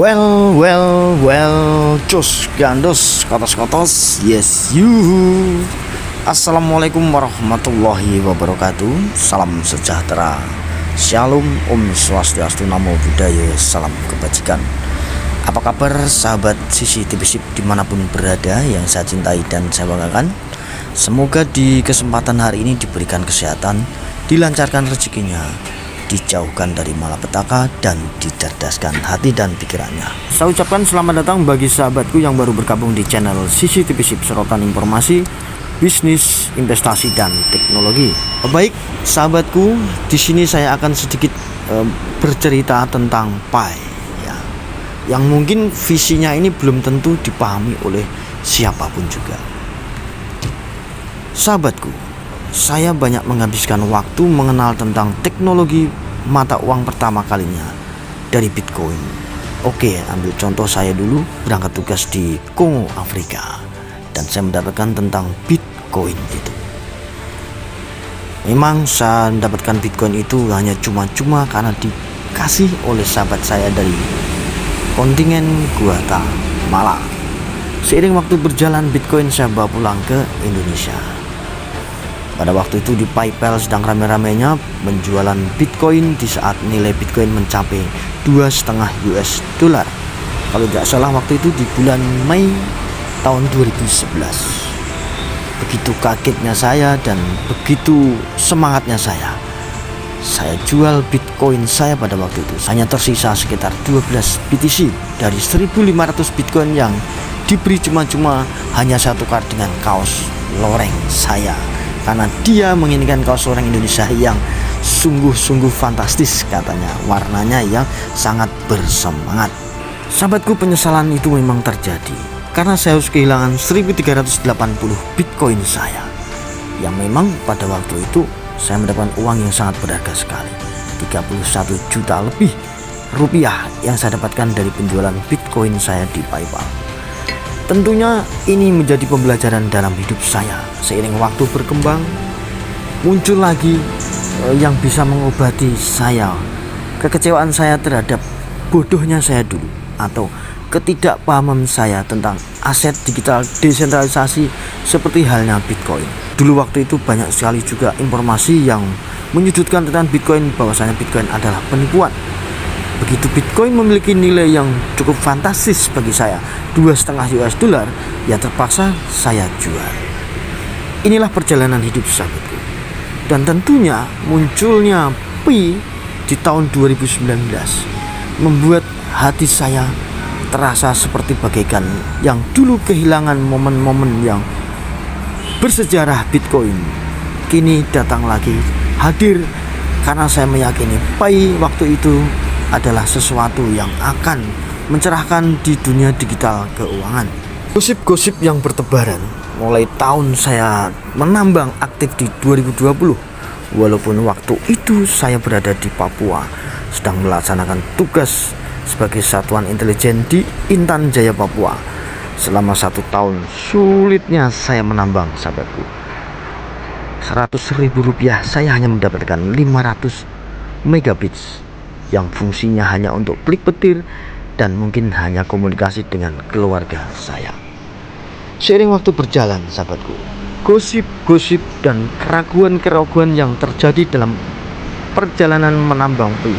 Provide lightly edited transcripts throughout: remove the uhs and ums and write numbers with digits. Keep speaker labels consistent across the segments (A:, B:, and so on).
A: Well, cus, gandos, kotos, yes, yuhu. Assalamualaikum warahmatullahi wabarakatuh. Salam sejahtera, shalom, om swastiastu, namo buddhaya, salam kebajikan. Apa kabar sahabat CCTV Sip dimanapun berada yang saya cintai dan saya banggakan. Semoga di kesempatan hari ini diberikan kesehatan, dilancarkan rezekinya, dijauhkan dari malapetaka, dan dicerdaskan hati dan pikirannya. Saya ucapkan selamat datang bagi sahabatku yang baru bergabung di channel CCTV Sip, sorotan informasi, bisnis, investasi, dan teknologi. Baik sahabatku, di sini saya akan sedikit bercerita tentang Pi, ya, yang mungkin visinya ini belum tentu dipahami oleh siapapun juga. Sahabatku, saya banyak menghabiskan waktu mengenal tentang teknologi mata uang pertama kalinya dari Bitcoin. Oke, ambil contoh saya dulu berangkat tugas di Kongo, Afrika, dan saya mendapatkan tentang Bitcoin itu. Memang saya mendapatkan Bitcoin itu hanya cuma-cuma karena dikasih oleh sahabat saya dari kontingen Guatemala. Seiring waktu berjalan, Bitcoin saya bawa pulang ke Indonesia. Pada waktu itu di PayPal sedang rame-ramenya penjualan Bitcoin di saat nilai Bitcoin mencapai 2,5 US dollar. Kalau tidak salah waktu itu di bulan Mei tahun 2011. Begitu kagetnya saya dan begitu semangatnya saya jual Bitcoin saya pada waktu itu. Hanya tersisa sekitar 12 BTC dari 1.500 Bitcoin yang diberi cuma-cuma, hanya saya tukar dengan kaos loreng saya. Karena dia menginginkan kaos orang Indonesia yang sungguh-sungguh fantastis, katanya, warnanya yang sangat bersemangat. Sahabatku, penyesalan itu memang terjadi karena saya harus kehilangan 1.380 Bitcoin saya, yang memang pada waktu itu saya mendapatkan uang yang sangat berharga sekali, 31 juta lebih rupiah yang saya dapatkan dari penjualan Bitcoin saya di PayPal. Tentunya ini menjadi pembelajaran dalam hidup saya. Seiring waktu berkembang, muncul lagi yang bisa mengobati saya, kekecewaan saya terhadap bodohnya saya dulu, atau ketidakpahaman saya tentang aset digital desentralisasi seperti halnya Bitcoin. Dulu waktu itu banyak sekali juga informasi yang menyudutkan tentang Bitcoin, bahwasanya Bitcoin adalah penipuan. Begitu Bitcoin memiliki nilai yang cukup fantastis bagi saya, 2,5 US dollar, ya terpaksa saya jual. Inilah perjalanan hidup sahabatku. Dan tentunya munculnya Pi di tahun 2019 membuat hati saya terasa seperti bagaikan yang dulu kehilangan momen-momen yang bersejarah Bitcoin. Kini datang lagi, hadir, karena saya meyakini Pi waktu itu adalah sesuatu yang akan mencerahkan di dunia digital keuangan. Gosip-gosip yang bertebaran mulai tahun saya menambang aktif di 2020, walaupun waktu itu saya berada di Papua sedang melaksanakan tugas sebagai satuan intelijen di Intan Jaya, Papua. Selama 1 tahun sulitnya saya menambang, sahabatku. 100.000 rupiah saya hanya mendapatkan 500 megabits yang fungsinya hanya untuk klik petir dan mungkin hanya komunikasi dengan keluarga saya. Seiring waktu berjalan, sahabatku, gosip-gosip dan keraguan-keraguan yang terjadi dalam perjalanan menambang Pi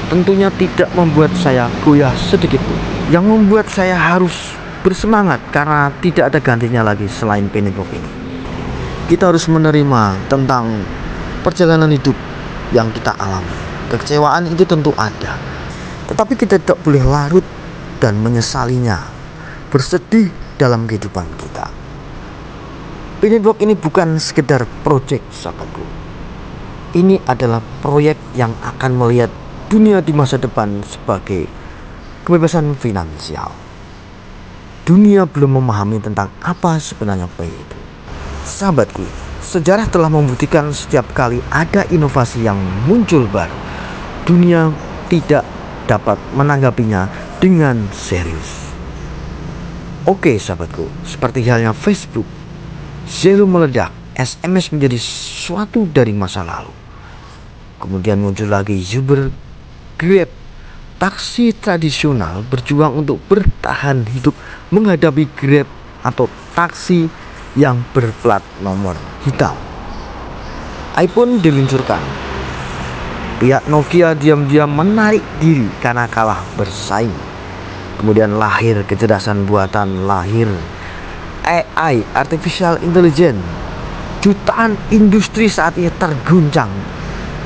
A: tentunya tidak membuat saya goyah sedikit pun. Yang membuat saya harus bersemangat karena tidak ada gantinya lagi selain Pi Network ini. Kita harus menerima tentang perjalanan hidup yang kita alami. Kekecewaan itu tentu ada, tetapi kita tidak boleh larut dan menyesalinya, bersedih dalam kehidupan kita. Pi Network ini bukan sekedar proyek, sahabatku. Ini adalah proyek yang akan melihat dunia di masa depan sebagai kebebasan finansial. Dunia belum memahami tentang apa sebenarnya Pi itu. Sahabatku, sejarah telah membuktikan setiap kali ada inovasi yang muncul baru, dunia tidak dapat menanggapinya dengan serius. Oke sahabatku, seperti halnya Facebook, Zelle meledak, SMS menjadi sesuatu dari masa lalu. Kemudian muncul lagi Uber, Grab, taksi tradisional berjuang untuk bertahan hidup menghadapi Grab atau taksi yang berplat nomor hitam. iPhone diluncurkan. Pihak Nokia diam-diam menarik diri karena kalah bersaing. Kemudian lahir kecerdasan buatan, lahir AI, Artificial Intelligence. Jutaan industri saat ini terguncang.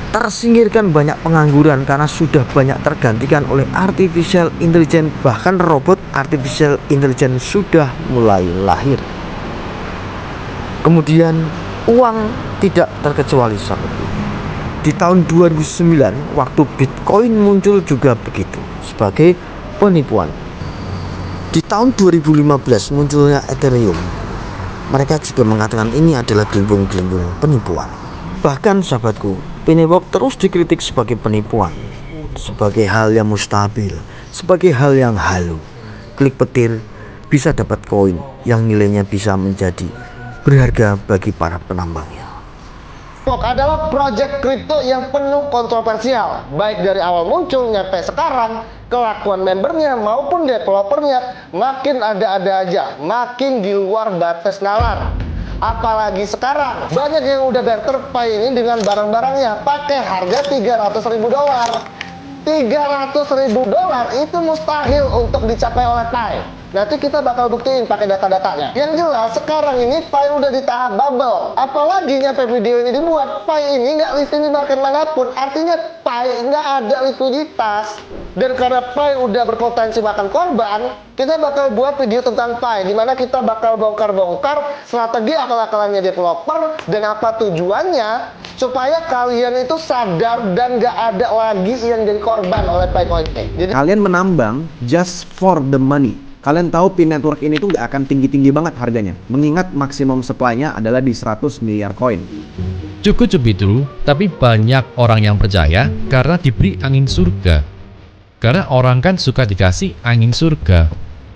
A: Tersingkirkan banyak pengangguran karena sudah banyak tergantikan oleh Artificial Intelligence. Bahkan robot Artificial Intelligence sudah mulai lahir. Kemudian uang tidak terkecuali sahabatku. Di tahun 2009 waktu Bitcoin muncul juga begitu sebagai penipuan. Di tahun 2015 munculnya Ethereum. Mereka juga mengatakan ini adalah gelembung-gelembung penipuan. Bahkan sahabatku, Pinewok terus dikritik sebagai penipuan, sebagai hal yang mustabil, sebagai hal yang halu. Klik petir bisa dapat koin yang nilainya bisa menjadi berharga bagi para penambangnya.
B: Adalah proyek kripto yang penuh kontroversial, baik dari awal muncul sampai sekarang. Kelakuan membernya maupun developernya makin ada-ada aja, makin di luar batas nalar. Apalagi sekarang banyak yang udah barter Pi ini dengan barang-barangnya pakai harga $300.000. $300.000 itu mustahil untuk dicapai oleh Pi. Nanti kita bakal buktiin pakai data-datanya. Yang jelas sekarang ini Pi udah di tahap bubble. Apalagi nyampe video ini dibuat, Pi ini nggak listing di market manapun. Artinya Pi nggak ada likuiditas. Dan karena Pi udah berpotensi makan korban, kita bakal buat video tentang Pi, dimana kita bakal bongkar-bongkar strategi akal-akalannya developer dan apa tujuannya supaya kalian itu sadar dan nggak ada lagi yang jadi korban oleh Pi Coin ini. Jadi
C: kalian menambang just for the money. Kalian tahu Pi Network ini tuh gak akan tinggi-tinggi banget harganya, mengingat maksimum supply-nya adalah di 100 miliar koin.
D: Cukup true, tapi banyak orang yang percaya karena diberi angin surga. Karena orang kan suka dikasih angin surga,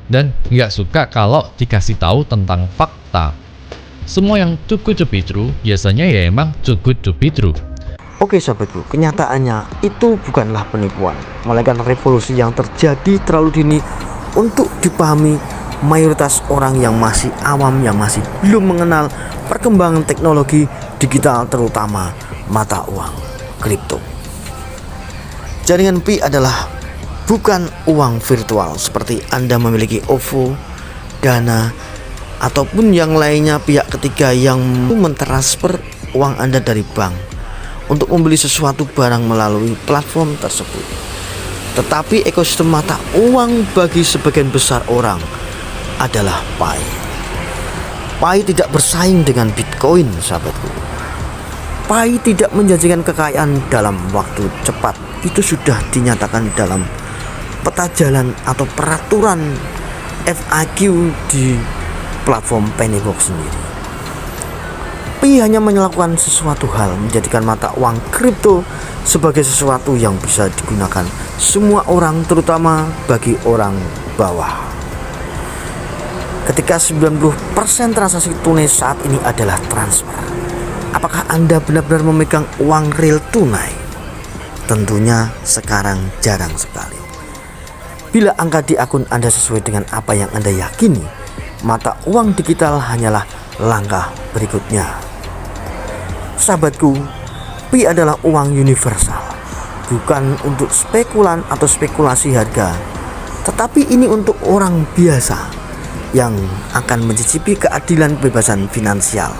D: dan nggak suka kalau dikasih tahu tentang fakta. Semua yang cukup true biasanya ya emang cukup true.
A: Oke sahabatku, kenyataannya itu bukanlah penipuan, melainkan revolusi yang terjadi terlalu dini untuk dipahami mayoritas orang yang masih awam, yang masih belum mengenal perkembangan teknologi digital, terutama mata uang kripto. Jaringan Pi adalah bukan uang virtual seperti Anda memiliki OVO, Dana, ataupun yang lainnya pihak ketiga yang mentransfer uang Anda dari bank untuk membeli sesuatu barang melalui platform tersebut. Tetapi ekosistem mata uang bagi sebagian besar orang adalah Pi. Pi tidak bersaing dengan Bitcoin, sahabatku. Pi tidak menjanjikan kekayaan dalam waktu cepat. Itu sudah dinyatakan dalam peta jalan atau peraturan FAQ di platform Pennybox sendiri. Pi hanya melakukan sesuatu hal, menjadikan mata uang kripto sebagai sesuatu yang bisa digunakan semua orang, terutama bagi orang bawah. Ketika 90% transaksi tunai saat ini adalah transfer, apakah Anda benar-benar memegang uang real tunai? Tentunya sekarang jarang sekali. Bila angka di akun Anda sesuai dengan apa yang Anda yakini, mata uang digital hanyalah langkah berikutnya. Sahabatku, Pi adalah uang universal, bukan untuk spekulan atau spekulasi harga, tetapi ini untuk orang biasa yang akan mencicipi keadilan kebebasan finansial,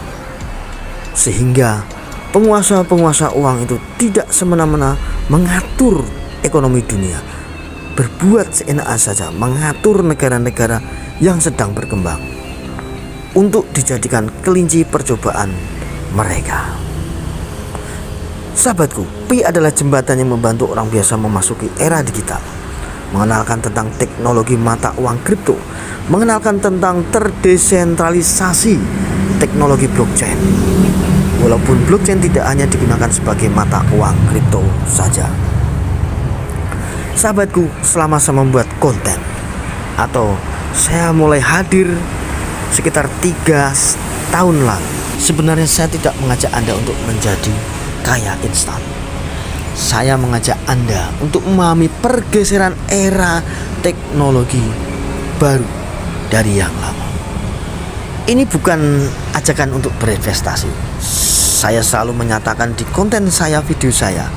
A: sehingga penguasa-penguasa uang itu tidak semena-mena mengatur ekonomi dunia, berbuat seenaknya saja, mengatur negara-negara yang sedang berkembang untuk dijadikan kelinci percobaan mereka. Sahabatku, Pi adalah jembatan yang membantu orang biasa memasuki era digital, mengenalkan tentang teknologi mata uang kripto, mengenalkan tentang terdesentralisasi teknologi blockchain. Walaupun blockchain tidak hanya digunakan sebagai mata uang kripto saja. Sahabatku, selama saya membuat konten atau saya mulai hadir sekitar 3 tahun lalu, sebenarnya saya tidak mengajak Anda untuk menjadi kaya instan. saya mengajak Anda untuk memahami pergeseran era teknologi baru dari yang lama. Ini bukan ajakan untuk berinvestasi. Saya selalu menyatakan di konten saya, video saya,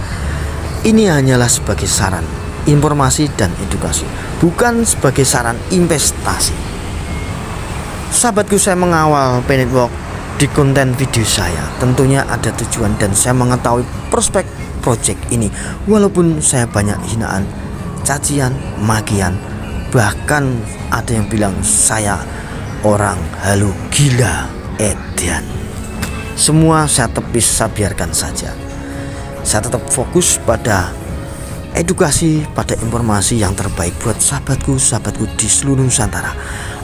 A: ini hanyalah sebagai saran, informasi, dan edukasi, bukan sebagai saran investasi. Sahabatku, saya mengawal Pay Network di konten video saya tentunya ada tujuan, dan saya mengetahui prospek project ini. Walaupun saya banyak hinaan, cacian, makian, bahkan ada yang bilang saya orang halu gila edan. Semua saya tepis, saya biarkan saja. Saya tetap fokus pada edukasi, pada informasi yang terbaik buat sahabatku di seluruh Nusantara,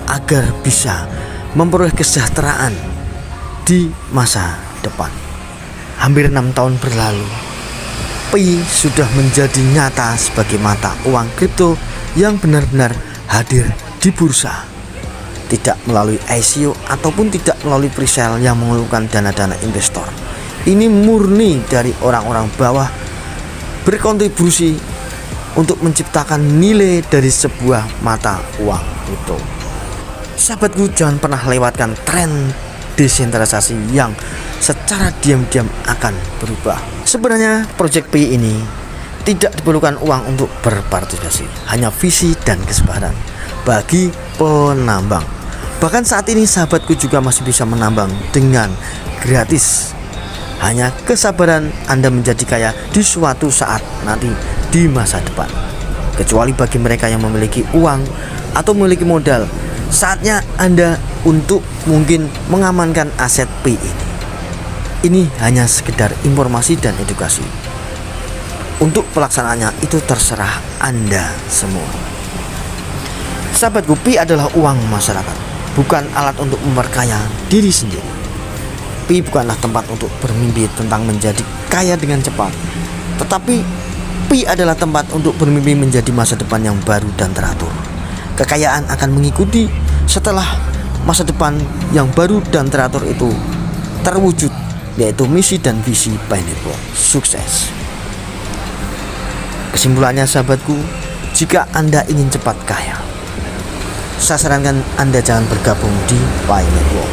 A: agar bisa memperoleh kesejahteraan di masa depan. Hampir 6 tahun berlalu, Pi sudah menjadi nyata sebagai mata uang kripto yang benar-benar hadir di bursa, tidak melalui ICO ataupun tidak melalui presale yang mengeluarkan dana-dana investor. Ini murni dari orang-orang bawah berkontribusi untuk menciptakan nilai dari sebuah mata uang kripto. Sahabatku, jangan pernah lewatkan tren desentralisasi yang secara diam-diam akan berubah. Sebenarnya Project Pi ini tidak diperlukan uang untuk berpartisipasi, hanya visi dan kesepakatan bagi penambang. Bahkan saat ini sahabatku juga masih bisa menambang dengan gratis. Hanya kesabaran Anda menjadi kaya di suatu saat nanti di masa depan. Kecuali bagi mereka yang memiliki uang atau memiliki modal, saatnya Anda untuk mungkin mengamankan aset Pi ini. Ini hanya sekedar informasi dan edukasi. Untuk pelaksanaannya itu terserah Anda semua. Sahabatku, Pi adalah uang masyarakat, bukan alat untuk memperkaya diri sendiri. Pi bukanlah tempat untuk bermimpi tentang menjadi kaya dengan cepat, tetapi Pi adalah tempat untuk bermimpi menjadi masa depan yang baru dan teratur. Kekayaan akan mengikuti setelah masa depan yang baru dan teratur itu terwujud, yaitu misi dan visi Pay Network. Sukses. Kesimpulannya sahabatku, jika Anda ingin cepat kaya, saya sarankan Anda jangan bergabung di Pay Network.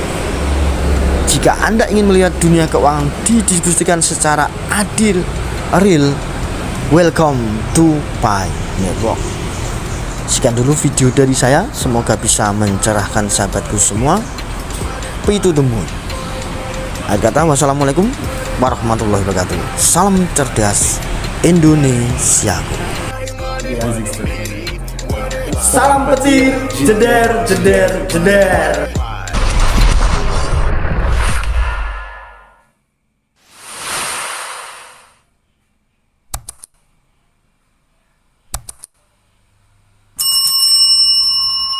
A: Jika Anda ingin melihat dunia keuangan didiskusikan secara adil, real, welcome to Pay Network. Sekian dulu video dari saya, semoga bisa mencerahkan sahabatku semua. Pi to the moon. Akhir kata, wassalamualaikum warahmatullahi wabarakatuh. Salam cerdas Indonesia. Salam petir, jeder, jeder, jeder.